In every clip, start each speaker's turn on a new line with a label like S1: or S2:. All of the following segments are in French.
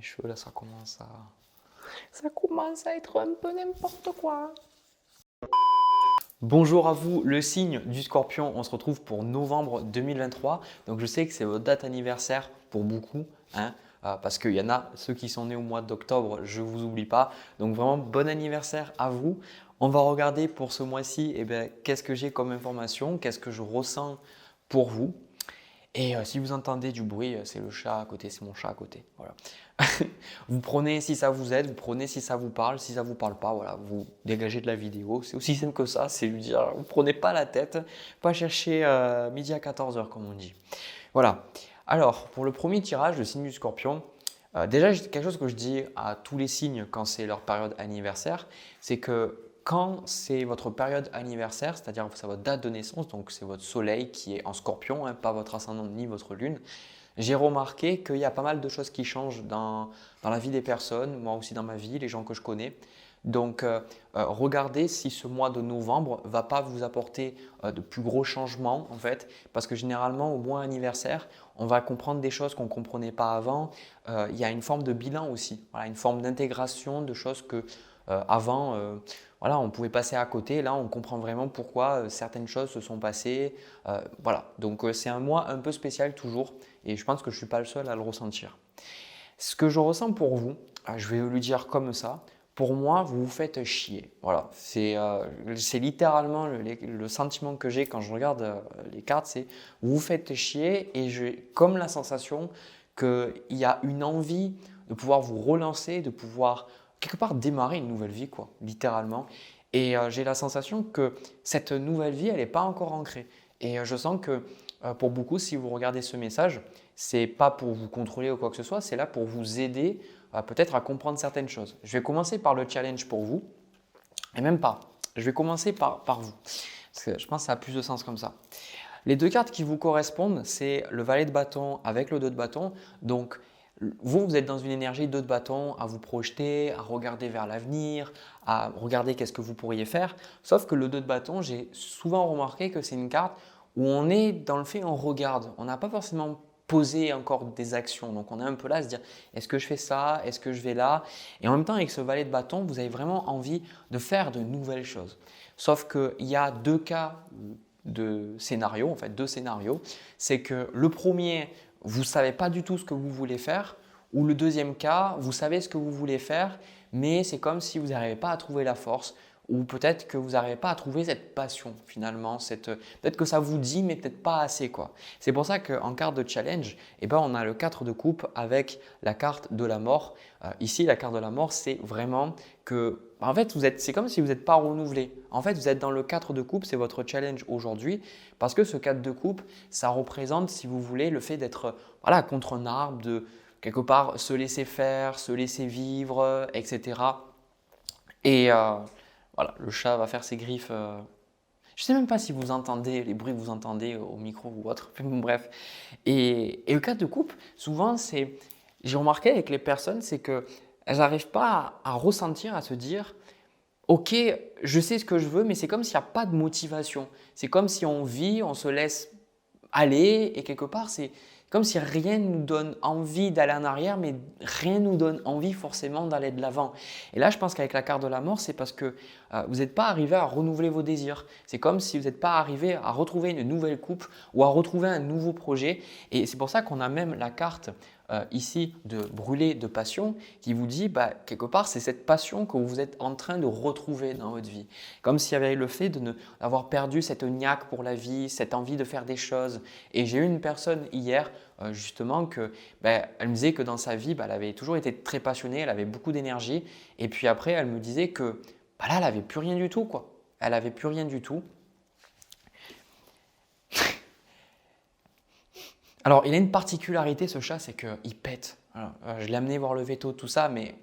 S1: cheveux là, ça commence à être un peu n'importe quoi. Bonjour à vous, le signe du Scorpion. On se retrouve pour novembre 2023. Donc je sais que c'est votre date anniversaire pour beaucoup, hein, parce qu'il y en a ceux qui sont nés au mois d'octobre, je ne vous oublie pas. Donc vraiment bon anniversaire à vous. On va regarder pour ce mois-ci, qu'est-ce que j'ai comme information, qu'est-ce que je ressens pour vous. Et si vous entendez du bruit, c'est le chat à côté, c'est mon chat à côté. Voilà. Vous prenez si ça vous aide, vous prenez si ça vous parle, si ça ne vous parle pas, voilà, vous dégagez de la vidéo. C'est aussi simple que ça, c'est lui dire, vous ne prenez pas la tête, pas chercher midi à 14h comme on dit. Voilà. Alors, pour le premier tirage, le signe du Scorpion, déjà quelque chose que je dis à tous les signes quand c'est leur période anniversaire, c'est que quand c'est votre période anniversaire, c'est-à-dire c'est votre date de naissance, donc c'est votre soleil qui est en Scorpion, hein, pas votre ascendant ni votre lune, j'ai remarqué qu'il y a pas mal de choses qui changent dans la vie des personnes, moi aussi dans ma vie, les gens que je connais. Donc, regardez si ce mois de novembre ne va pas vous apporter de plus gros changements en fait, parce que généralement au mois anniversaire, on va comprendre des choses qu'on ne comprenait pas avant. Il y a une forme de bilan aussi, voilà, une forme d'intégration de choses que avant, voilà, on pouvait passer à côté. Là, on comprend vraiment pourquoi certaines choses se sont passées. Voilà, donc c'est un mois un peu spécial toujours et je pense que je ne suis pas le seul à le ressentir. Ce que je ressens pour vous, je vais lui dire comme ça. Pour moi, vous vous faites chier. Voilà, c'est littéralement le sentiment que j'ai quand je regarde les cartes, c'est vous vous faites chier et j'ai comme la sensation qu'il y a une envie de pouvoir vous relancer, de pouvoir quelque part démarrer une nouvelle vie, quoi, littéralement. Et j'ai la sensation que cette nouvelle vie, elle n'est pas encore ancrée. Et je sens que pour beaucoup, si vous regardez ce message, c'est pas pour vous contrôler ou quoi que ce soit, c'est là pour vous aider peut-être à comprendre certaines choses. Je vais commencer par le challenge pour vous, et même pas. Je vais commencer par vous, parce que je pense que ça a plus de sens comme ça. Les deux cartes qui vous correspondent, c'est le valet de bâton avec le 2 de bâton. Donc, vous êtes dans une énergie 2 de bâton à vous projeter, à regarder vers l'avenir, à regarder qu'est-ce que vous pourriez faire. Sauf que le 2 de bâton, j'ai souvent remarqué que c'est une carte où on est dans le fait, on regarde. On n'a pas forcément posé encore des actions. Donc, on est un peu là à se dire, est-ce que je fais ça? Est-ce que je vais là? Et en même temps, avec ce valet de bâton, vous avez vraiment envie de faire de nouvelles choses. Sauf qu'il y a deux cas de scénarios, en fait deux scénarios. C'est que le premier, vous ne savez pas du tout ce que vous voulez faire, ou le deuxième cas, vous savez ce que vous voulez faire, mais c'est comme si vous n'arrivez pas à trouver la force, ou peut-être que vous n'arrivez pas à trouver cette passion finalement, peut-être que ça vous dit, mais peut-être pas assez, quoi. C'est pour ça qu'en carte de challenge, on a le 4 de coupe avec la carte de la mort. Ici, la carte de la mort, c'est vraiment que en fait, c'est comme si vous n'êtes pas renouvelé. En fait, vous êtes dans le 4 de coupe, c'est votre challenge aujourd'hui parce que ce 4 de coupe, ça représente, si vous voulez, le fait d'être voilà, contre un arbre, de quelque part se laisser faire, se laisser vivre, etc. Et voilà, le chat va faire ses griffes. Je ne sais même pas si vous entendez les bruits que vous entendez au micro ou autre. Bon, bref. Et le 4 de coupe, souvent, j'ai remarqué avec les personnes, c'est qu'elles n'arrivent pas à ressentir, à se dire ok, je sais ce que je veux, mais c'est comme s'il n'y a pas de motivation. C'est comme si on vit, on se laisse aller et quelque part, c'est comme si rien ne nous donne envie d'aller en arrière, mais rien ne nous donne envie forcément d'aller de l'avant. Et là, je pense qu'avec la carte de la mort, c'est parce que vous n'êtes pas arrivé à renouveler vos désirs. C'est comme si vous n'êtes pas arrivé à retrouver une nouvelle coupe ou à retrouver un nouveau projet. Et c'est pour ça qu'on a même la carte ici de brûler de passion qui vous dit quelque part c'est cette passion que vous êtes en train de retrouver dans votre vie. Comme s'il y avait le fait d'avoir perdu cette niaque pour la vie, cette envie de faire des choses. Et j'ai eu une personne hier justement elle me disait que dans sa vie elle avait toujours été très passionnée, elle avait beaucoup d'énergie et puis après elle me disait que là elle n'avait plus rien du tout quoi. Elle n'avait plus rien du tout. Alors, il a une particularité, ce chat, c'est qu'il pète. Alors, je l'ai amené voir le veto, tout ça, mais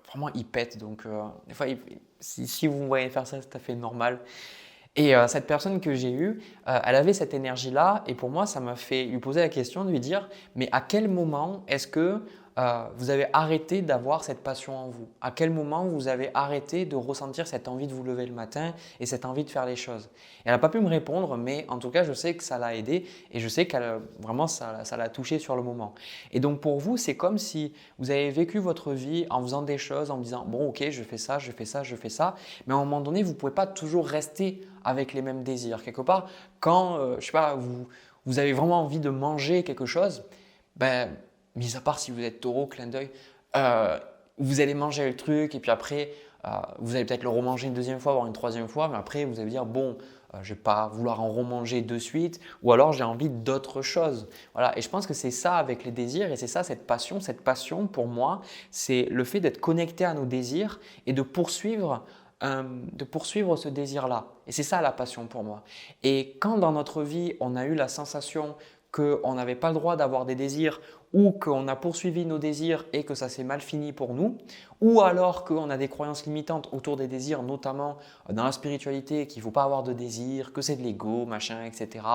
S1: vraiment, il pète. Donc, des fois, si vous me voyez faire ça, c'est tout à fait normal. Et cette personne que j'ai eue, elle avait cette énergie-là. Et pour moi, ça m'a fait lui poser la question de lui dire, mais à quel moment est-ce que vous avez arrêté d'avoir cette passion en vous? À quel moment vous avez arrêté de ressentir cette envie de vous lever le matin et cette envie de faire les choses? Elle n'a pas pu me répondre, mais en tout cas, je sais que ça l'a aidé et je sais qu'elle vraiment ça l'a touché sur le moment. Et donc pour vous, c'est comme si vous avez vécu votre vie en faisant des choses, en me disant bon ok, je fais ça, je fais ça, je fais ça, mais à un moment donné, vous ne pouvez pas toujours rester avec les mêmes désirs. Quelque part, quand je sais pas, vous avez vraiment envie de manger quelque chose, ben mis à part si vous êtes taureau, clin d'œil, euh, vous allez manger le truc et puis après, vous allez peut-être le remanger une deuxième fois, voire une troisième fois, mais après, vous allez dire, bon, je ne vais pas vouloir en remanger de suite ou alors j'ai envie d'autre chose. Voilà. Et je pense que c'est ça avec les désirs et c'est ça cette passion. Cette passion, pour moi, c'est le fait d'être connecté à nos désirs et de poursuivre ce désir-là. Et c'est ça la passion pour moi. Et quand dans notre vie, on a eu la sensation qu'on n'avait pas le droit d'avoir des désirs ou qu'on a poursuivi nos désirs et que ça s'est mal fini pour nous, ou alors qu'on a des croyances limitantes autour des désirs, notamment dans la spiritualité, qu'il ne faut pas avoir de désirs, que c'est de l'ego, machin, etc.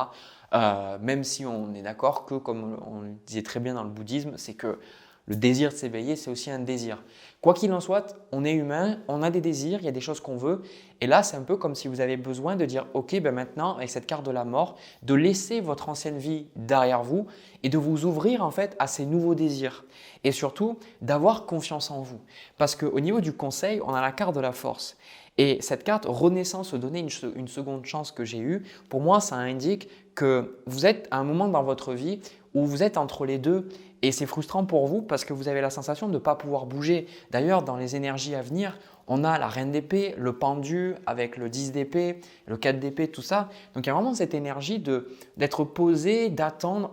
S1: Même si on est d'accord que, comme on le disait très bien dans le bouddhisme, c'est que le désir de s'éveiller, c'est aussi un désir. Quoi qu'il en soit, on est humain, on a des désirs, il y a des choses qu'on veut. Et là, c'est un peu comme si vous avez besoin de dire, ok, ben maintenant, avec cette carte de la mort, de laisser votre ancienne vie derrière vous et de vous ouvrir en fait à ces nouveaux désirs. Et surtout, d'avoir confiance en vous. Parce qu'au niveau du conseil, on a la carte de la force. Et cette carte Renaissance, donner une seconde chance que j'ai eue, pour moi, ça indique que vous êtes à un moment dans votre vie où vous êtes entre les deux et c'est frustrant pour vous parce que vous avez la sensation de ne pas pouvoir bouger. D'ailleurs, dans les énergies à venir, on a la reine d'épée, le pendu avec le 10 d'épée, le 4 d'épée, tout ça. Donc, il y a vraiment cette énergie d'être posé,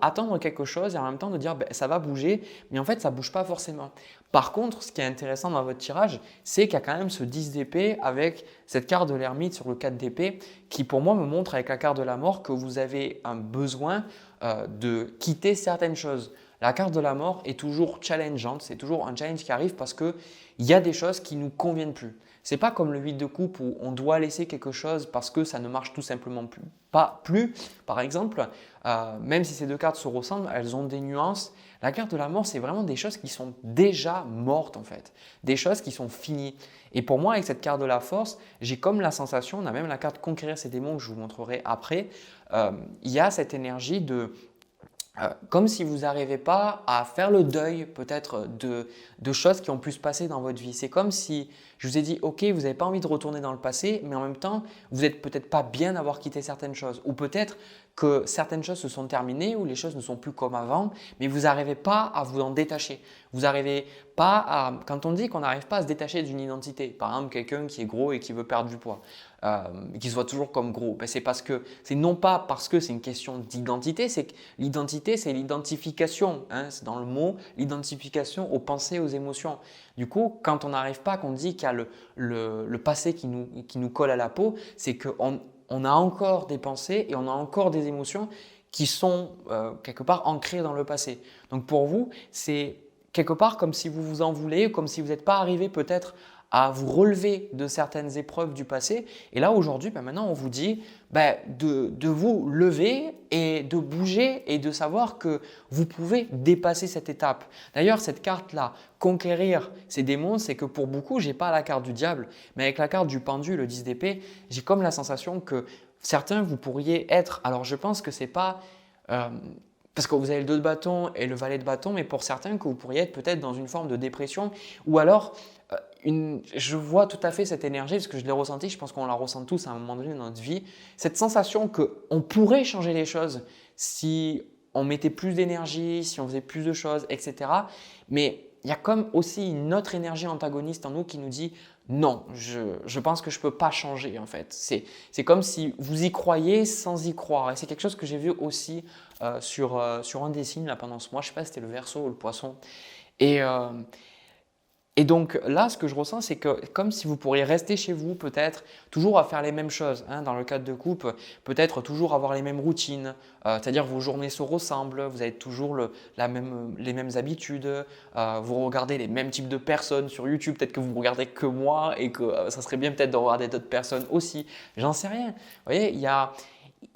S1: attendre quelque chose et en même temps de dire ben, ça va bouger, mais en fait, ça ne bouge pas forcément. Par contre, ce qui est intéressant dans votre tirage, c'est qu'il y a quand même ce 10 d'épée avec cette carte de l'ermite sur le 4 d'épée qui pour moi me montre avec la carte de la mort que vous avez un besoin de quitter certaines choses. La carte de la mort est toujours challengeante, c'est toujours un challenge qui arrive parce qu'il y a des choses qui ne nous conviennent plus. Ce n'est pas comme le 8 de coupe où on doit laisser quelque chose parce que ça ne marche tout simplement plus. Pas plus, par exemple, même si ces deux cartes se ressemblent, elles ont des nuances. La carte de la mort, c'est vraiment des choses qui sont déjà mortes en fait, des choses qui sont finies. Et pour moi, avec cette carte de la force, j'ai comme la sensation, on a même la carte conquérir ses démons que je vous montrerai après, il y a cette énergie de comme si vous n'arrivez pas à faire le deuil peut-être de choses qui ont pu se passer dans votre vie. C'est comme si je vous ai dit, ok, vous n'avez pas envie de retourner dans le passé, mais en même temps, vous n'êtes peut-être pas bien d'avoir quitté certaines choses. Ou peut-être que certaines choses se sont terminées ou les choses ne sont plus comme avant, mais vous n'arrivez pas à vous en détacher. Vous n'arrivez pas à… Quand on dit qu'on n'arrive pas à se détacher d'une identité, par exemple quelqu'un qui est gros et qui veut perdre du poids, qui se voit toujours comme gros, ben c'est non pas parce que c'est une question d'identité, c'est que l'identité, c'est l'identification, hein, c'est dans le mot, l'identification aux pensées, aux émotions. Du coup, quand on n'arrive pas, qu'on dit qu'il y a le passé qui nous colle à la peau, c'est qu'on a encore des pensées et on a encore des émotions qui sont quelque part ancrées dans le passé. Donc pour vous, c'est quelque part comme si vous vous en voulez, comme si vous n'êtes pas arrivé peut-être à vous relever de certaines épreuves du passé. Et là, aujourd'hui, maintenant, on vous dit de vous lever et de bouger et de savoir que vous pouvez dépasser cette étape. D'ailleurs, cette carte-là, conquérir ces démons, c'est que pour beaucoup, je n'ai pas la carte du diable, mais avec la carte du pendu, le 10 d'épée, j'ai comme la sensation que certains, vous pourriez être… Alors, je pense que ce n'est pas… parce que vous avez le 2 de bâton et le valet de bâton, mais pour certains, que vous pourriez être peut-être dans une forme de dépression ou alors… je vois tout à fait cette énergie parce que je l'ai ressenti, je pense qu'on la ressent tous à un moment donné dans notre vie, cette sensation qu'on pourrait changer les choses si on mettait plus d'énergie, si on faisait plus de choses, etc. Mais il y a comme aussi une autre énergie antagoniste en nous qui nous dit non, je pense que je ne peux pas changer en fait. C'est comme si vous y croyez sans y croire. Et c'est quelque chose que j'ai vu aussi sur un des signes là, pendant ce mois, je ne sais pas si c'était le Verseau ou le Poisson. Et donc là, ce que je ressens, c'est que comme si vous pourriez rester chez vous peut-être, toujours à faire les mêmes choses. Hein, dans le cadre de couple, peut-être toujours avoir les mêmes routines, c'est-à-dire vos journées se ressemblent, vous avez toujours les mêmes habitudes, vous regardez les mêmes types de personnes sur YouTube, peut-être que vous ne regardez que moi et que ça serait bien peut-être de regarder d'autres personnes aussi. J'en sais rien. Vous voyez,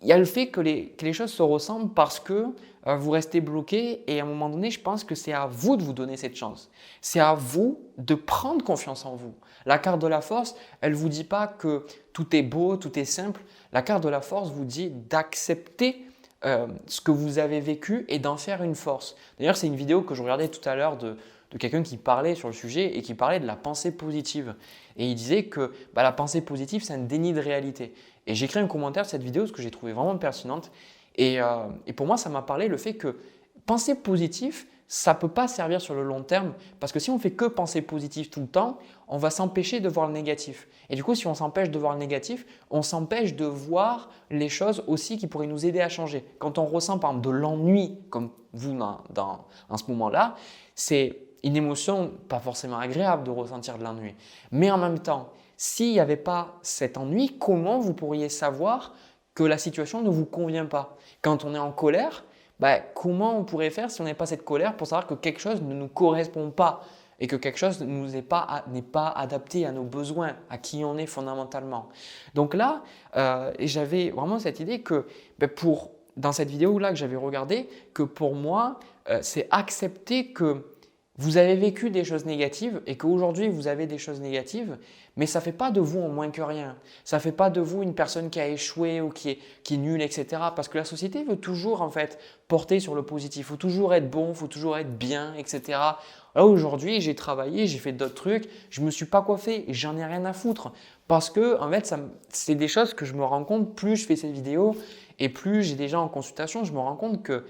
S1: il y a le fait que les choses se ressemblent parce que vous restez bloqué et à un moment donné, je pense que c'est à vous de vous donner cette chance. C'est à vous de prendre confiance en vous. La carte de la force, elle ne vous dit pas que tout est beau, tout est simple. La carte de la force vous dit d'accepter ce que vous avez vécu et d'en faire une force. D'ailleurs, c'est une vidéo que je regardais tout à l'heure de quelqu'un qui parlait sur le sujet et qui parlait de la pensée positive. Et il disait que la pensée positive, c'est un déni de réalité. Et j'ai écrit un commentaire de cette vidéo parce que j'ai trouvé vraiment pertinente. Et pour moi, ça m'a parlé le fait que penser positif, ça ne peut pas servir sur le long terme parce que si on fait que penser positif tout le temps, on va s'empêcher de voir le négatif. Et du coup, si on s'empêche de voir le négatif, on s'empêche de voir les choses aussi qui pourraient nous aider à changer. Quand on ressent par exemple de l'ennui, comme vous en ce moment-là, c'est une émotion pas forcément agréable de ressentir de l'ennui. Mais en même temps, s'il n'y avait pas cet ennui, comment vous pourriez savoir que la situation ne vous convient pas? Quand on est en colère, comment on pourrait faire si on n'avait pas cette colère pour savoir que quelque chose ne nous correspond pas et que quelque chose n'est pas adapté à nos besoins, à qui on est fondamentalement. Donc là, j'avais vraiment cette idée que dans cette vidéo-là que j'avais regardée, que pour moi, c'est accepter que vous avez vécu des choses négatives et qu'aujourd'hui vous avez des choses négatives, mais ça ne fait pas de vous en moins que rien. Ça ne fait pas de vous une personne qui a échoué ou qui est nulle, etc. Parce que la société veut toujours en fait porter sur le positif. Il faut toujours être bon, il faut toujours être bien, etc. Là aujourd'hui, j'ai travaillé, j'ai fait d'autres trucs, je ne me suis pas coiffé et j'en ai rien à foutre. Parce que en fait, c'est des choses que je me rends compte, plus je fais ces vidéos et plus j'ai des gens en consultation, je me rends compte que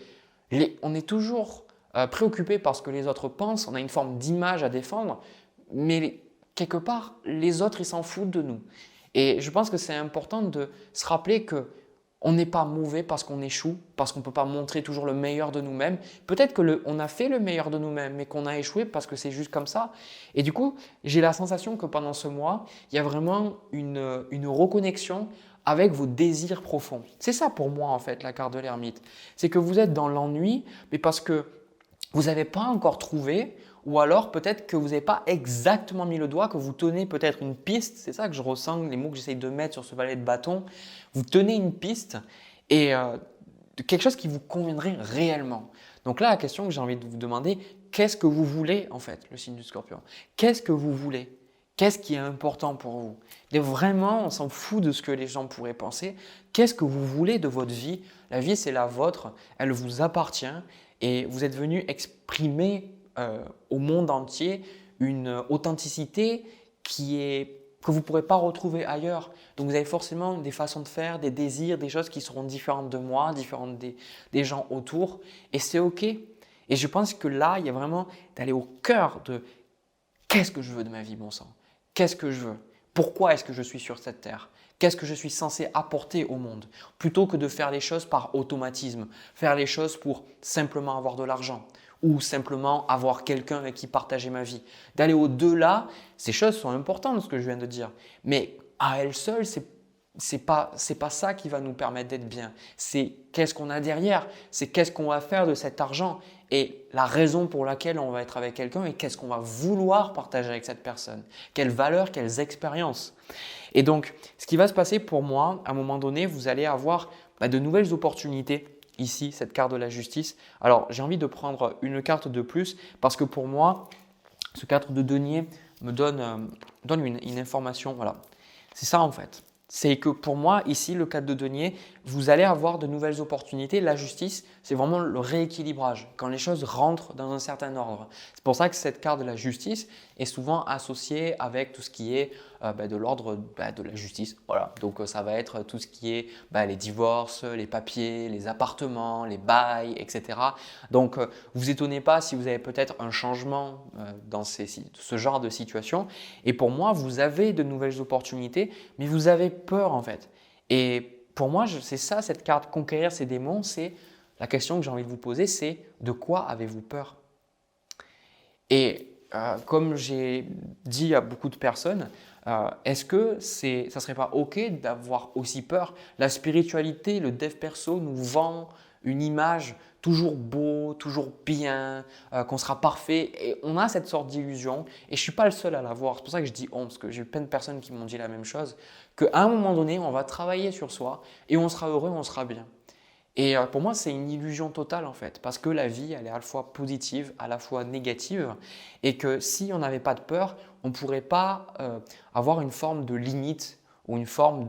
S1: on est toujours préoccupé par ce que les autres pensent, on a une forme d'image à défendre, mais quelque part, les autres, ils s'en foutent de nous. Et je pense que c'est important de se rappeler que on n'est pas mauvais parce qu'on échoue, parce qu'on ne peut pas montrer toujours le meilleur de nous-mêmes. Peut-être qu'on a fait le meilleur de nous-mêmes, mais qu'on a échoué parce que c'est juste comme ça. Et du coup, j'ai la sensation que pendant ce mois, il y a vraiment une reconnexion avec vos désirs profonds. C'est ça pour moi en fait la carte de l'ermite. C'est que vous êtes dans l'ennui, mais parce que vous n'avez pas encore trouvé, ou alors peut-être que vous n'avez pas exactement mis le doigt, que vous tenez peut-être une piste, c'est ça que je ressens, les mots que j'essaye de mettre sur ce valet de bâton, vous tenez une piste et quelque chose qui vous conviendrait réellement. Donc là, la question que j'ai envie de vous demander, qu'est-ce que vous voulez en fait, le signe du Scorpion? Qu'est-ce que vous voulez? Qu'est-ce qui est important pour vous? Et vraiment, on s'en fout de ce que les gens pourraient penser. Qu'est-ce que vous voulez de votre vie? La vie, c'est la vôtre, elle vous appartient. Et vous êtes venu exprimer au monde entier une authenticité que vous ne pourrez pas retrouver ailleurs. Donc vous avez forcément des façons de faire, des désirs, des choses qui seront différentes de moi, différentes des gens autour. Et c'est OK. Et je pense que là, il y a vraiment d'aller au cœur de qu'est-ce que je veux de ma vie, bon sang? Qu'est-ce que je veux? Pourquoi est-ce que je suis sur cette terre? Qu'est-ce que je suis censé apporter au monde? Plutôt que de faire les choses par automatisme, faire les choses pour simplement avoir de l'argent ou simplement avoir quelqu'un avec qui partager ma vie. D'aller au-delà, ces choses sont importantes, ce que je viens de dire. Mais à elles seules, c'est pas ça qui va nous permettre d'être bien. C'est qu'est-ce qu'on a derrière, c'est qu'est-ce qu'on va faire de cet argent et la raison pour laquelle on va être avec quelqu'un et qu'est-ce qu'on va vouloir partager avec cette personne. Quelles valeurs, quelles expériences. Et donc, ce qui va se passer pour moi, à un moment donné, vous allez avoir de nouvelles opportunités. Ici, cette carte de la justice. Alors, j'ai envie de prendre une carte de plus parce que pour moi, ce 4 de denier me donne une information. Voilà, c'est ça en fait. C'est que pour moi, ici, le 4 de denier, vous allez avoir de nouvelles opportunités. La justice, c'est vraiment le rééquilibrage, quand les choses rentrent dans un certain ordre. C'est pour ça que cette carte de la justice est souvent associée avec tout ce qui est de l'ordre de la justice. Voilà. Donc, ça va être tout ce qui est les divorces, les papiers, les appartements, les bails, etc. Donc, vous étonnez pas si vous avez peut-être un changement dans ce genre de situation. Et pour moi, vous avez de nouvelles opportunités, mais vous avez peur en fait. Et pour moi, c'est ça, cette carte conquérir ses démons, c'est la question que j'ai envie de vous poser, c'est de quoi avez-vous peur? Et comme j'ai dit à beaucoup de personnes, est-ce que ça ne serait pas OK d'avoir aussi peur? La spiritualité, le dev perso nous vend une image toujours beau, beau, toujours bien, qu'on sera parfait. Et on a cette sorte d'illusion. Et je ne suis pas le seul à l'avoir. C'est pour ça que je dis on, parce que j'ai eu plein de personnes qui m'ont dit la même chose, qu'à un moment donné, on va travailler sur soi et on sera heureux, on sera bien. Et pour moi, c'est une illusion totale en fait, parce que la vie, elle est à la fois positive, à la fois négative, et que si on n'avait pas de peur, on ne pourrait pas avoir une forme de limite ou une forme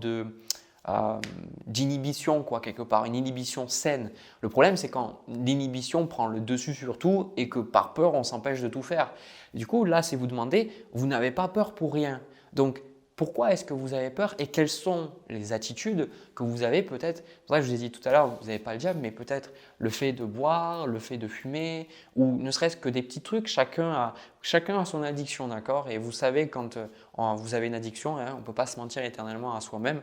S1: d'inhibition quoi, quelque part, une inhibition saine. Le problème, c'est quand l'inhibition prend le dessus sur tout et que par peur, on s'empêche de tout faire. Du coup, là, si vous demandez, vous n'avez pas peur pour rien. Donc, pourquoi est-ce que vous avez peur et quelles sont les attitudes que vous avez peut-être. C'est pour ça que je vous ai dit tout à l'heure, vous n'avez pas le diable, mais peut-être le fait de boire, le fait de fumer ou ne serait-ce que des petits trucs. Chacun a son addiction, d'accord. Et vous savez, quand vous avez une addiction, hein, on ne peut pas se mentir éternellement à soi-même.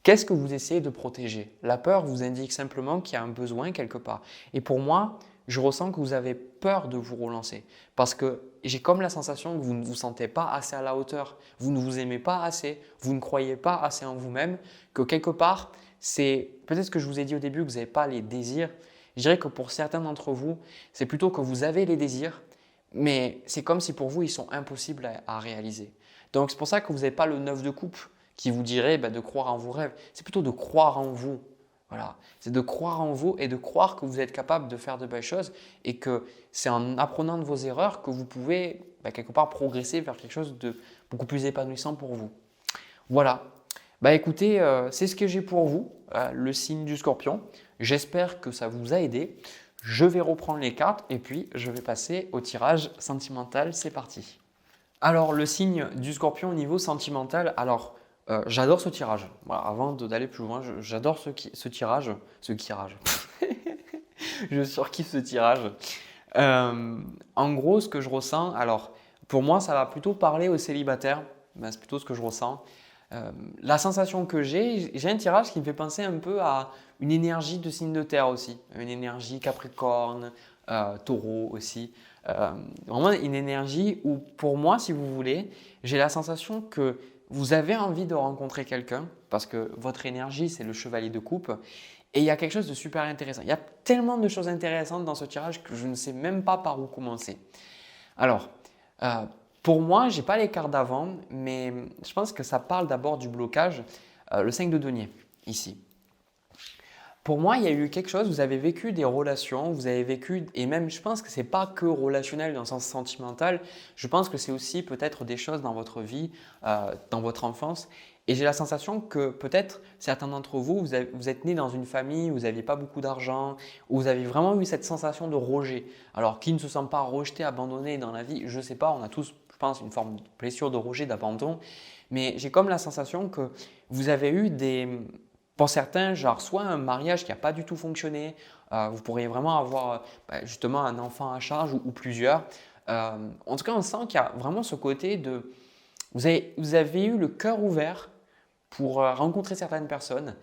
S1: Qu'est-ce que vous essayez de protéger? La peur vous indique simplement qu'il y a un besoin quelque part. Et pour moi, je ressens que vous avez peur de vous relancer parce que j'ai comme la sensation que vous ne vous sentez pas assez à la hauteur, vous ne vous aimez pas assez, vous ne croyez pas assez en vous-même, que quelque part, c'est peut-être ce que je vous ai dit au début, que vous n'avez pas les désirs. Je dirais que pour certains d'entre vous, c'est plutôt que vous avez les désirs, mais c'est comme si pour vous, ils sont impossibles à réaliser. Donc c'est pour ça que vous n'avez pas le 9 de coupe qui vous dirait de croire en vos rêves. C'est plutôt de croire en vous. Voilà. C'est de croire en vous et de croire que vous êtes capable de faire de belles choses et que c'est en apprenant de vos erreurs que vous pouvez quelque part progresser vers quelque chose de beaucoup plus épanouissant pour vous. Voilà. Écoutez, c'est ce que j'ai pour vous, le signe du Scorpion. J'espère que ça vous a aidé. Je vais reprendre les cartes et puis je vais passer au tirage sentimental. C'est parti. Alors, le signe du Scorpion au niveau sentimental, alors j'adore ce tirage. Voilà, avant d'aller plus loin, j'adore ce tirage. Je surkiffe ce tirage. En gros, ce que je ressens, alors pour moi, ça va plutôt parler aux célibataires. C'est plutôt ce que je ressens. La sensation que j'ai un tirage qui me fait penser un peu à une énergie de signe de terre aussi. Une énergie Capricorne, Taureau aussi. Vraiment une énergie où pour moi, si vous voulez, j'ai la sensation que vous avez envie de rencontrer quelqu'un parce que votre énergie, c'est le chevalier de coupe. Et il y a quelque chose de super intéressant. Il y a tellement de choses intéressantes dans ce tirage que je ne sais même pas par où commencer. Alors, pour moi, je n'ai pas les cartes d'avant, mais je pense que ça parle d'abord du blocage. Le 5 de denier, ici. Pour moi, il y a eu quelque chose, vous avez vécu des relations, vous avez vécu, et même je pense que ce n'est pas que relationnel dans le sens sentimental, je pense que c'est aussi peut-être des choses dans votre vie, dans votre enfance. Et j'ai la sensation que peut-être certains d'entre vous, vous êtes nés dans une famille où vous n'aviez pas beaucoup d'argent, où vous avez vraiment eu cette sensation de rejet. Alors, qui ne se sent pas rejeté, abandonné dans la vie, je ne sais pas, on a tous, je pense, une forme de blessure, de rejet, d'abandon. Mais j'ai comme la sensation que vous avez eu pour certains, genre soit un mariage qui n'a pas du tout fonctionné, vous pourriez vraiment avoir justement un enfant à charge ou plusieurs. En tout cas, on sent qu'il y a vraiment ce côté de… Vous avez eu le cœur ouvert pour rencontrer certaines personnes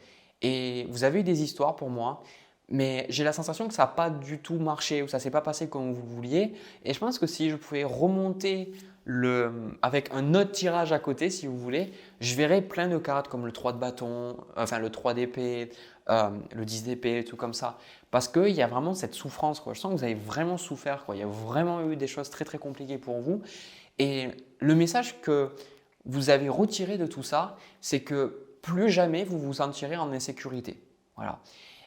S1: et vous avez eu des histoires pour moi, mais j'ai la sensation que ça n'a pas du tout marché ou ça ne s'est pas passé comme vous vouliez. Et je pense que si je pouvais remonter avec un autre tirage à côté, si vous voulez, je verrais plein de cartes comme le 3 de bâton, enfin le 3 d'épée, le 10 d'épée, tout comme ça. Parce qu'il y a vraiment cette souffrance, quoi. Je sens que vous avez vraiment souffert, quoi. Il y a vraiment eu des choses très très compliquées pour vous. Et le message que vous avez retiré de tout ça, c'est que plus jamais vous vous sentirez en insécurité. Voilà.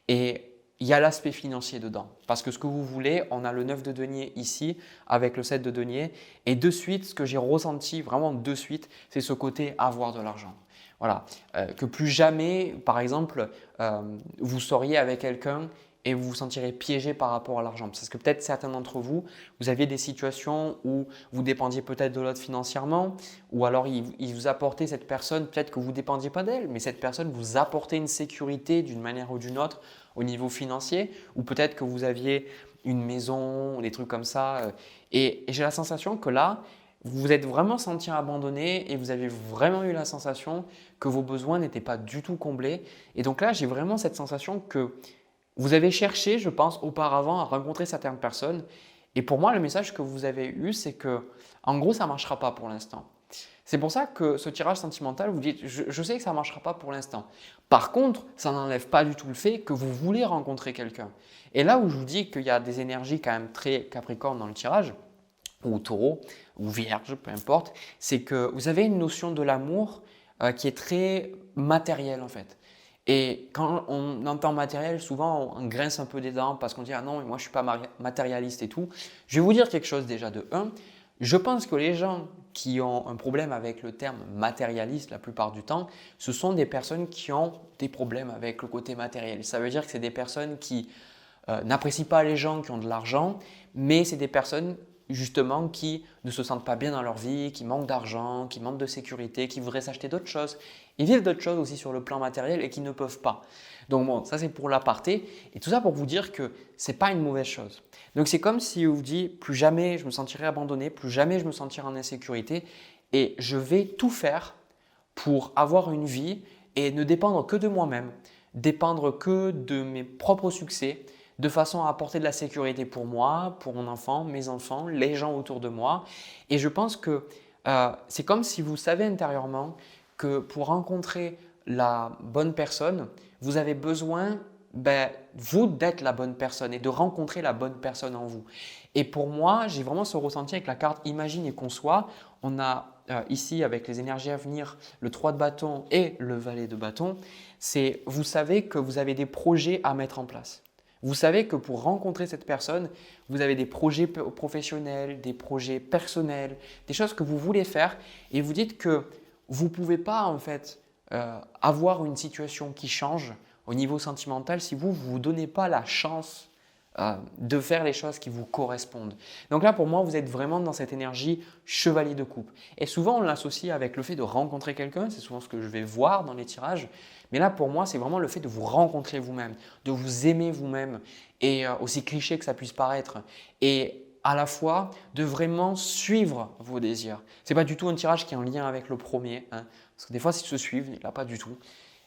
S1: Et il y a l'aspect financier dedans. Parce que ce que vous voulez, on a le 9 de denier ici avec le 7 de denier. Et de suite, ce que j'ai ressenti vraiment de suite, c'est ce côté avoir de l'argent. Voilà. Que plus jamais, par exemple, vous seriez avec quelqu'un et vous vous sentirez piégé par rapport à l'argent. Parce que peut-être certains d'entre vous, vous aviez des situations où vous dépendiez peut-être de l'autre financièrement ou alors il vous apportait cette personne, peut-être que vous ne dépendiez pas d'elle, mais cette personne vous apportait une sécurité d'une manière ou d'une autre au niveau financier ou peut-être que vous aviez une maison, des trucs comme ça. Et j'ai la sensation que là, vous vous êtes vraiment senti abandonné et vous avez vraiment eu la sensation que vos besoins n'étaient pas du tout comblés. Et donc là, j'ai vraiment cette sensation que vous avez cherché, je pense, auparavant à rencontrer certaines personnes. Et pour moi, le message que vous avez eu, c'est que, en gros, ça ne marchera pas pour l'instant. C'est pour ça que ce tirage sentimental, vous dites, je sais que ça ne marchera pas pour l'instant. Par contre, ça n'enlève pas du tout le fait que vous voulez rencontrer quelqu'un. Et là où je vous dis qu'il y a des énergies quand même très Capricorne dans le tirage, ou Taureau, ou Vierge, peu importe, c'est que vous avez une notion de l'amour qui est très matérielle en fait. Et quand on entend matériel, souvent on grince un peu des dents parce qu'on dit ah non, mais moi je ne suis pas matérialiste et tout. Je vais vous dire quelque chose déjà de un. Je pense que les gens qui ont un problème avec le terme matérialiste la plupart du temps, ce sont des personnes qui ont des problèmes avec le côté matériel. Ça veut dire que c'est des personnes qui n'apprécient pas les gens qui ont de l'argent, mais c'est des personnes justement qui ne se sentent pas bien dans leur vie, qui manquent d'argent, qui manquent de sécurité, qui voudraient s'acheter d'autres choses. Ils vivent d'autres choses aussi sur le plan matériel et qui ne peuvent pas. Donc bon, ça c'est pour l'aparté. Et tout ça pour vous dire que ce n'est pas une mauvaise chose. Donc c'est comme si on vous dit plus jamais je me sentirai abandonné, plus jamais je me sentirai en insécurité et je vais tout faire pour avoir une vie et ne dépendre que de moi-même, dépendre que de mes propres succès, de façon à apporter de la sécurité pour moi, pour mon enfant, mes enfants, les gens autour de moi. Et je pense que c'est comme si vous savez intérieurement que pour rencontrer la bonne personne, vous avez besoin, vous, d'être la bonne personne et de rencontrer la bonne personne en vous. Et pour moi, j'ai vraiment ce ressenti avec la carte Imagine et Conçois. On a ici, avec les énergies à venir, le 3 de bâton et le valet de bâton. C'est, vous savez que vous avez des projets à mettre en place. Vous savez que pour rencontrer cette personne, vous avez des projets professionnels, des projets personnels, des choses que vous voulez faire et vous dites que vous ne pouvez pas en fait avoir une situation qui change au niveau sentimental si vous ne vous donnez pas la chance de faire les choses qui vous correspondent. Donc là, pour moi, vous êtes vraiment dans cette énergie chevalier de coupe. Et souvent, on l'associe avec le fait de rencontrer quelqu'un. C'est souvent ce que je vais voir dans les tirages. Mais là, pour moi, c'est vraiment le fait de vous rencontrer vous-même, de vous aimer vous-même. Et aussi cliché que ça puisse paraître. Et à la fois, de vraiment suivre vos désirs. Ce n'est pas du tout un tirage qui est en lien avec le premier. Parce que des fois, s'ils se suivent, il n'a pas du tout.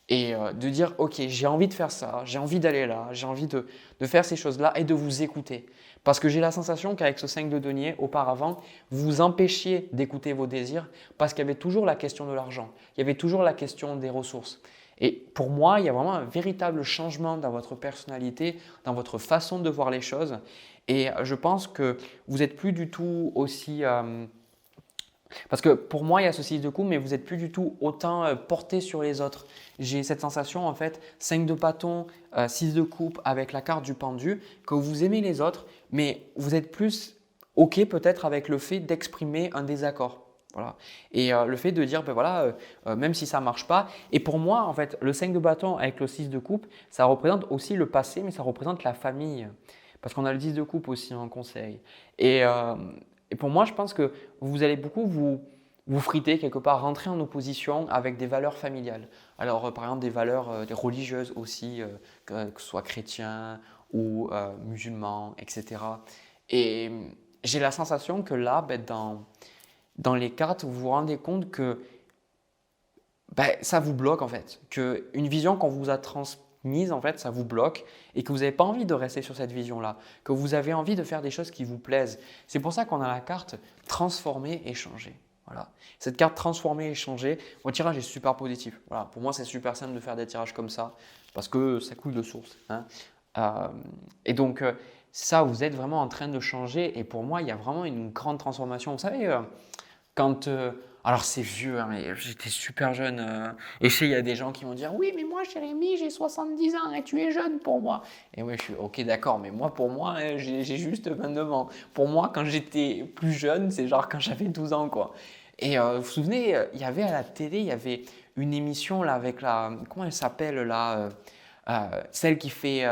S1: Et de dire, ok, j'ai envie de faire ça, j'ai envie d'aller là, j'ai envie de faire ces choses-là et de vous écouter. Parce que j'ai la sensation qu'avec ce 5 de denier, auparavant, vous vous empêchiez d'écouter vos désirs parce qu'il y avait toujours la question de l'argent, il y avait toujours la question des ressources. Et pour moi, il y a vraiment un véritable changement dans votre personnalité, dans votre façon de voir les choses. Et je pense que vous n'êtes plus du tout aussi… parce que pour moi, il y a ce 6 de coupe, mais vous n'êtes plus du tout autant porté sur les autres. J'ai cette sensation, en fait, 5 de bâton, 6 de coupe avec la carte du pendu, que vous aimez les autres, mais vous êtes plus OK peut-être avec le fait d'exprimer un désaccord. Voilà. Et le fait de dire, même si ça ne marche pas. Et pour moi, en fait, le 5 de bâton avec le 6 de coupe, ça représente aussi le passé, mais ça représente la famille. Parce qu'on a le 10 de coupe aussi en conseil. Et pour moi, je pense que vous allez beaucoup vous friter quelque part, rentrer en opposition avec des valeurs familiales. Alors, par exemple, des valeurs des religieuses aussi, que ce soit chrétien ou musulman, etc. Et j'ai la sensation que là, dans les cartes, vous vous rendez compte que ça vous bloque en fait. Qu'une vision qu'on vous a transmise, en fait, ça vous bloque et que vous n'avez pas envie de rester sur cette vision-là, que vous avez envie de faire des choses qui vous plaisent. C'est pour ça qu'on a la carte transformer et changer. Voilà. Cette carte transformer et changer, mon tirage est super positif. Voilà. Pour moi, c'est super simple de faire des tirages comme ça parce que ça coule de source. Et donc, ça, vous êtes vraiment en train de changer et pour moi, il y a vraiment une grande transformation. Vous savez, quand… alors c'est vieux, mais j'étais super jeune. Et je sais, il y a des gens qui vont dire « Oui, mais moi, Jérémy, j'ai 70 ans et tu es jeune pour moi. » Et oui, je suis « Ok, d'accord, mais moi, pour moi, j'ai juste 29 ans. Pour moi, quand j'étais plus jeune, c'est genre quand j'avais 12 ans, quoi. » Et vous vous souvenez, il y avait à la télé, il y avait une émission là avec la… Comment elle s'appelle là celle qui fait…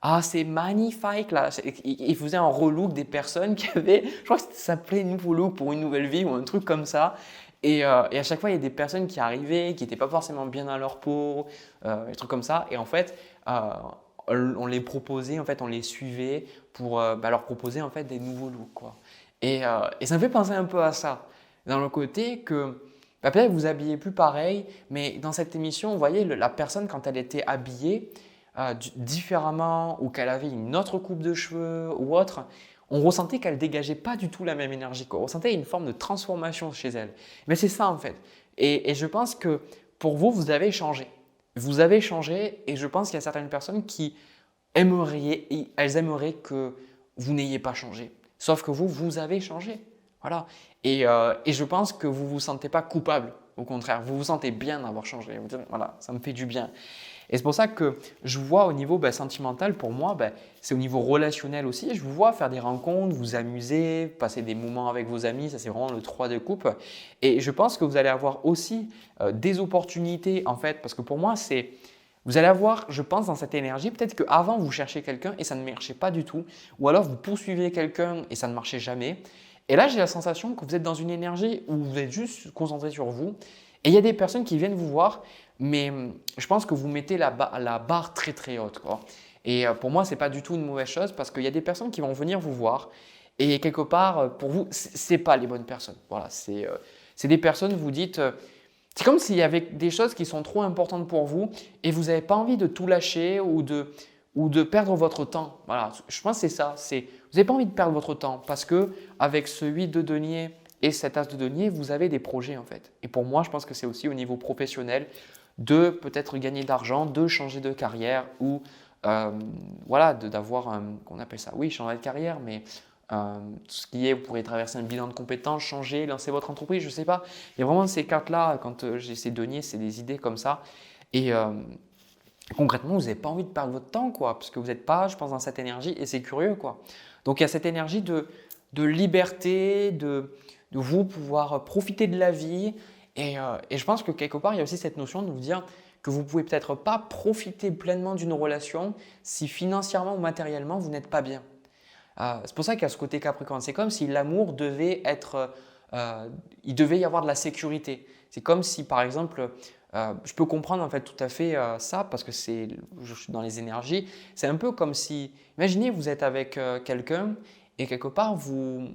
S1: Ah, c'est magnifique là. Il faisait un relook des personnes qui avaient, je crois que ça s'appelait Nouveau Look pour une nouvelle vie ou un truc comme ça. Et à chaque fois, il y a des personnes qui arrivaient, qui n'étaient pas forcément bien dans leur peau, des trucs comme ça. Et en fait, on les proposait, en fait, on les suivait pour leur proposer en fait des nouveaux looks, quoi. Et ça me fait penser un peu à ça, dans le côté que peut-être vous habillez plus pareil, mais dans cette émission, vous voyez, la personne quand elle était habillée différemment ou qu'elle avait une autre coupe de cheveux ou autre, on ressentait qu'elle dégageait pas du tout la même énergie, quoi. On ressentait une forme de transformation chez elle. Mais c'est ça en fait. Et je pense que pour vous, vous avez changé. Vous avez changé et je pense qu'il y a certaines personnes qui elles aimeraient que vous n'ayez pas changé. Sauf que vous, vous avez changé. Voilà. Et je pense que vous ne vous sentez pas coupable. Au contraire, vous vous sentez bien d'avoir changé. Vous dites, voilà, ça me fait du bien. Et c'est pour ça que je vous vois au niveau sentimental, pour moi, c'est au niveau relationnel aussi. Je vous vois faire des rencontres, vous amuser, passer des moments avec vos amis. Ça, c'est vraiment le 3 de coupe. Et je pense que vous allez avoir aussi des opportunités, en fait, parce que pour moi, vous allez avoir, je pense, dans cette énergie, peut-être qu'avant, vous cherchiez quelqu'un et ça ne marchait pas du tout. Ou alors, vous poursuiviez quelqu'un et ça ne marchait jamais. Et là, j'ai la sensation que vous êtes dans une énergie où vous êtes juste concentré sur vous. Et il y a des personnes qui viennent vous voir, mais je pense que vous mettez la barre très très haute, quoi. Et pour moi, ce n'est pas du tout une mauvaise chose parce qu'il y a des personnes qui vont venir vous voir et quelque part, pour vous, ce n'est pas les bonnes personnes. Voilà, c'est des personnes, vous dites, c'est comme s'il y avait des choses qui sont trop importantes pour vous et vous n'avez pas envie de tout lâcher ou de perdre votre temps. Voilà, je pense que c'est ça. Vous n'avez pas envie de perdre votre temps parce que avec ce 8 de denier et cet as de denier, vous avez des projets en fait. Et pour moi, je pense que c'est aussi au niveau professionnel de peut-être gagner d'argent, de changer de carrière ou voilà, d'avoir qu'on appelle ça, oui, changer de carrière, mais tout ce qui est, vous pourrez traverser un bilan de compétences, changer, lancer votre entreprise, je ne sais pas. Il y a vraiment ces cartes-là, quand j'ai ces deniers, c'est des idées comme ça. Et concrètement, vous n'avez pas envie de perdre votre temps, quoi, parce que vous n'êtes pas, je pense, dans cette énergie et c'est curieux, quoi. Donc, il y a cette énergie de liberté, de vous pouvoir profiter de la vie. Et je pense que quelque part, il y a aussi cette notion de vous dire que vous ne pouvez peut-être pas profiter pleinement d'une relation si financièrement ou matériellement, vous n'êtes pas bien. C'est pour ça qu'il y a ce côté Capricorne. C'est comme si l'amour devait être, il devait y avoir de la sécurité. C'est comme si, par exemple, je peux comprendre en fait tout à fait ça parce que je suis dans les énergies. C'est un peu comme si, imaginez, vous êtes avec quelqu'un et quelque part, vous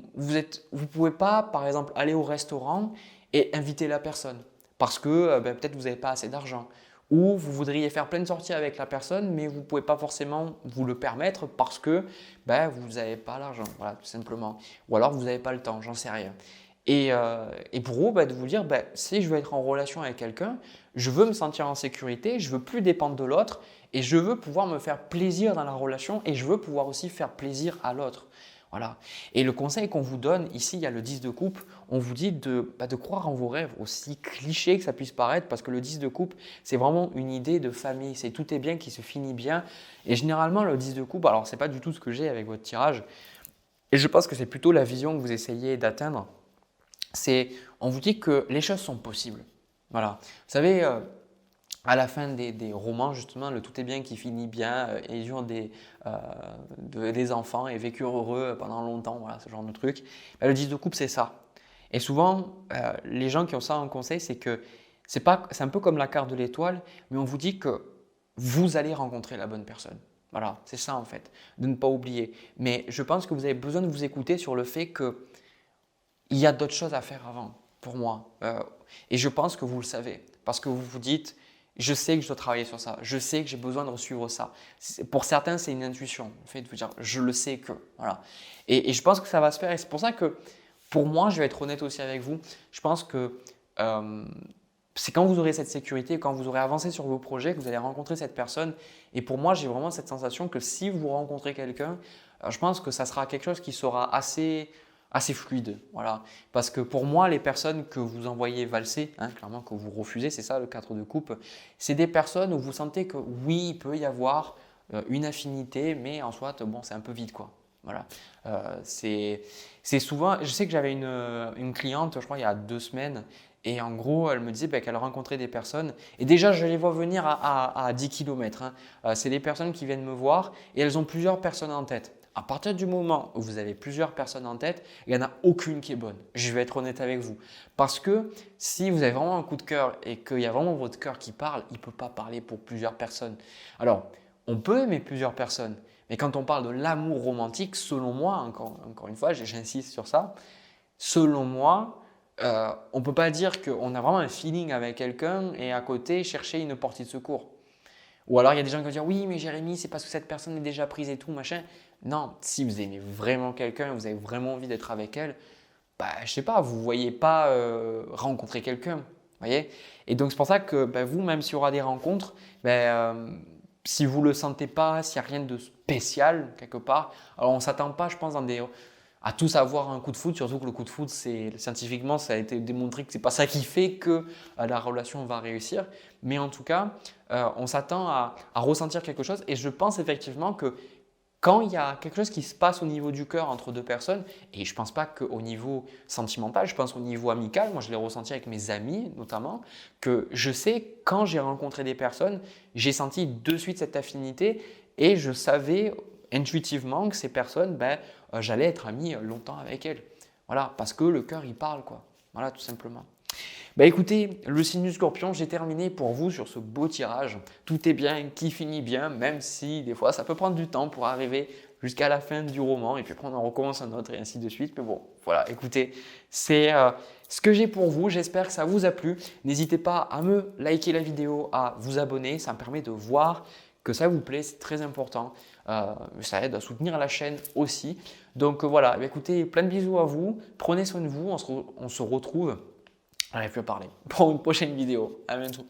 S1: pouvez pas, par exemple, aller au restaurant et inviter la personne parce que peut-être vous n'avez pas assez d'argent. Ou vous voudriez faire plein de sorties avec la personne, mais vous ne pouvez pas forcément vous le permettre parce que vous n'avez pas l'argent, voilà, tout simplement. Ou alors vous n'avez pas le temps, j'en sais rien. Et pour vous, de vous dire, si je veux être en relation avec quelqu'un, je veux me sentir en sécurité, je veux plus dépendre de l'autre et je veux pouvoir me faire plaisir dans la relation et je veux pouvoir aussi faire plaisir à l'autre. Voilà. Et le conseil qu'on vous donne, ici, il y a le 10 de coupe, on vous dit de croire en vos rêves, aussi cliché que ça puisse paraître, parce que le 10 de coupe, c'est vraiment une idée de famille, c'est tout est bien qui se finit bien. Et généralement, le 10 de coupe, alors ce n'est pas du tout ce que j'ai avec votre tirage, et je pense que c'est plutôt la vision que vous essayez d'atteindre, on vous dit que les choses sont possibles. Voilà. Vous savez, à la fin des romans, justement, le tout est bien qui finit bien, et ils ont des enfants et vécurent heureux pendant longtemps, voilà, ce genre de truc. Le 10 de coupe, c'est ça. Et souvent, les gens qui ont ça en conseil, c'est que c'est un peu comme la carte de l'étoile, mais on vous dit que vous allez rencontrer la bonne personne. Voilà, c'est ça en fait, de ne pas oublier. Mais je pense que vous avez besoin de vous écouter sur le fait qu'il y a d'autres choses à faire avant, pour moi. Et je pense que vous le savez, parce que vous vous dites, je sais que je dois travailler sur ça, je sais que j'ai besoin de suivre ça. Pour certains, c'est une intuition, le fait de vous dire, je le sais que. Voilà. Et je pense que ça va se faire. Et c'est pour ça que, pour moi, je vais être honnête aussi avec vous, je pense que c'est quand vous aurez cette sécurité, quand vous aurez avancé sur vos projets, que vous allez rencontrer cette personne. Et pour moi, j'ai vraiment cette sensation que si vous rencontrez quelqu'un, je pense que ça sera quelque chose qui sera assez fluide. Voilà. Parce que pour moi, les personnes que vous envoyez valser, clairement que vous refusez, c'est ça le 4 de coupe, c'est des personnes où vous sentez que oui, il peut y avoir une affinité, mais en soit, bon, c'est un peu vide, quoi. Voilà. C'est souvent, je sais que j'avais une cliente, je crois, il y a 2 semaines, et en gros, elle me disait qu'elle rencontrait des personnes, et déjà, je les vois venir à 10 km. C'est des personnes qui viennent me voir, et elles ont plusieurs personnes en tête. À partir du moment où vous avez plusieurs personnes en tête, il n'y en a aucune qui est bonne. Je vais être honnête avec vous. Parce que si vous avez vraiment un coup de cœur et qu'il y a vraiment votre cœur qui parle, il ne peut pas parler pour plusieurs personnes. Alors, on peut aimer plusieurs personnes, mais quand on parle de l'amour romantique, selon moi, encore une fois, j'insiste sur ça, selon moi, on ne peut pas dire qu'on a vraiment un feeling avec quelqu'un et à côté chercher une portée de secours. Ou alors il y a des gens qui vont dire oui mais Jérémy c'est parce que cette personne est déjà prise et tout machin. Non, si vous aimez vraiment quelqu'un, vous avez vraiment envie d'être avec elle, bah, je sais pas, vous ne voyez pas rencontrer quelqu'un. Voyez. Et donc, c'est pour ça que bah, vous, même s'il y aura des rencontres, bah, si vous ne le sentez pas, s'il n'y a rien de spécial quelque part, alors on ne s'attend pas, je pense, à tous avoir un coup de foudre, surtout que le coup de foudre, scientifiquement, ça a été démontré que ce n'est pas ça qui fait que la relation va réussir. Mais en tout cas, on s'attend à ressentir quelque chose. Et je pense effectivement que quand il y a quelque chose qui se passe au niveau du cœur entre deux personnes, et je ne pense pas qu'au niveau sentimental, je pense au niveau amical, moi je l'ai ressenti avec mes amis notamment, que je sais quand j'ai rencontré des personnes, j'ai senti de suite cette affinité et je savais intuitivement que ces personnes, j'allais être ami longtemps avec elles. Voilà, parce que le cœur il parle quoi. Voilà, tout simplement. Bah écoutez, le signe du Scorpion, j'ai terminé pour vous sur ce beau tirage. Tout est bien qui finit bien, même si des fois ça peut prendre du temps pour arriver jusqu'à la fin du roman et puis après on en recommence un autre et ainsi de suite. Mais bon, voilà, écoutez, c'est ce que j'ai pour vous. J'espère que ça vous a plu. N'hésitez pas à me liker la vidéo, à vous abonner. Ça me permet de voir que ça vous plaît, c'est très important. Ça aide à soutenir la chaîne aussi. Donc voilà, écoutez, plein de bisous à vous. Prenez soin de vous. On se retrouve. J'arrive plus à parler. Pour une prochaine vidéo. À bientôt.